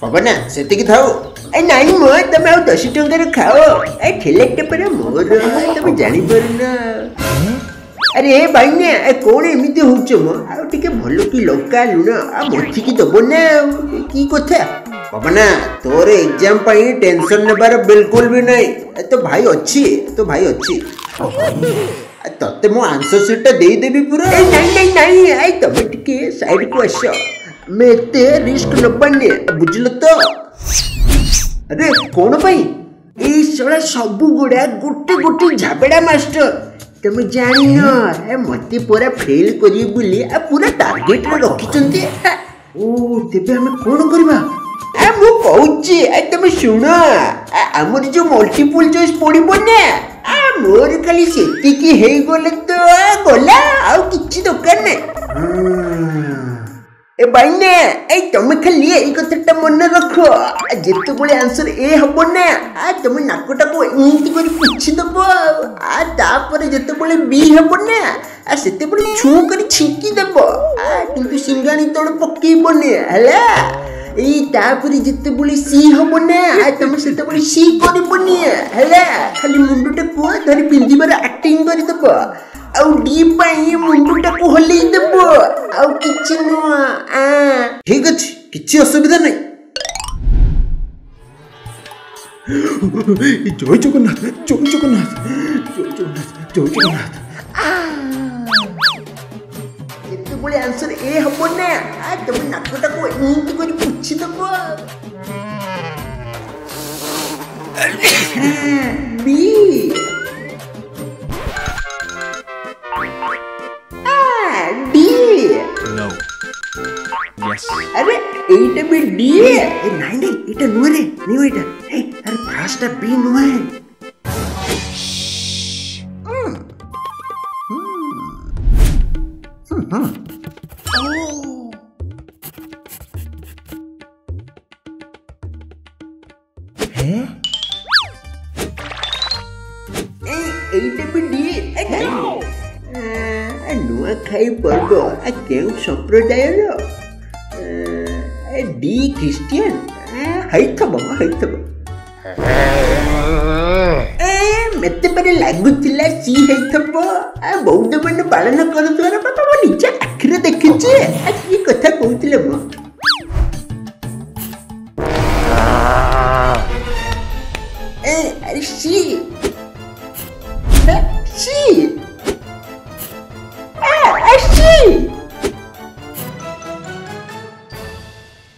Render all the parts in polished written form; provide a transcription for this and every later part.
पबना सेतिकी थाओ ए नहीं मो तमे आ 10 टंका खाओ ए ठेलेटे पर मोर तमे जानि परना अरे भाई ने कौन एमती होच मो आ टिके भलो की लंका लुण आ मथि की दबो ना की कथा पबना तोर एग्जाम पई टेंशन नेबार बिल्कुल भी नहीं तो भाई अच्छी तते मो आंसर शीट दे देबी पूरा नहीं आई तमे टिके साइड को आसो मैं एते रिस्क न पन्ने बुझलो तो अरे कौन भाई ए सळा सब गुडा गोटे गोटे झाबेडा मास्टर तुम जानी न मते पूरा फेल करी बुली आ पूरा टारगेट रे रखिचंती ओ तेबे हम कोन करबा आ मु कहूची आ तुम सुन हमर जो मल्टीपल चॉइस पड़िबो ने आ मोर खाली सेती की हे गले तो गला आ किछि दरकार नै ए बाइने ए तुम खाली ए कथटा मन रखो जेते बळे आंसर ए हबो ना आ तुम नाकोटा को इंति करी पुछि दबो आ तापर जेते बळे बी हबो ना आ सेते बळे छु करी छिंकी दबो आ किंतु सिंगाणी तोड़ पक्कीबो ने हला ए तापर जेते बळे सी हबो ना आ तुम सेते बळे सी करबो ने हला खाली मुंडटा को धरि पिंदिबार एक्टिंग करी दबो आउ डी पाई मुंडटा को हलै दबो आउ किछि न ठीक अछि किछि असुविधा नै जय जगन्नाथ जय जगन्नाथ जय जगन्नाथ जय जगन्नाथ एते बोले आंसर ए हबो ना आ तुम नाकटा को इंति करी पुछि दबो बी No. Yes. अरे एटा भी डी ए नहीं एटा नो रे नहीं एटा ए अरे फर्स्ट बी नो है एटा भी डी ए नहीं नुआ खाई पर्व आ केउ संप्रदाय रो डी क्रिश्चियन हैथबो मते परे लागुतिला सी हैथबो आ बौद्ध मन पालन करतोरा बाबा मो निजे आखिरे देखिछि आ की कथा कहउतिले मो अरे सी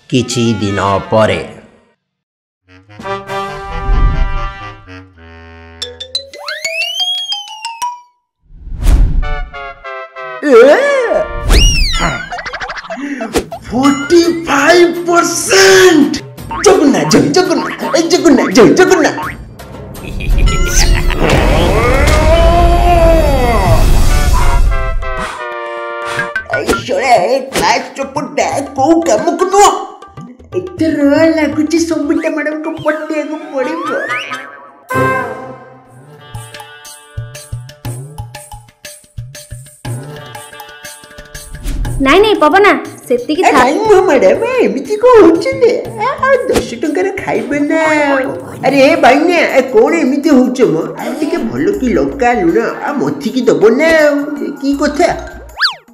किछि दिन परे जगन्नाथ क्लास चपटा को काम को एते लागुची संबिता मैडम को पट्टे को पड़िबो नहीं पबना सेती की था नहीं मैडम एमिति को होचले आ 10 टंका रे खाइबे ना अरे भाई ने कोन एमिति होच मो आ टिके भलो की लंका लुण आ मथि की दबो ना की कथा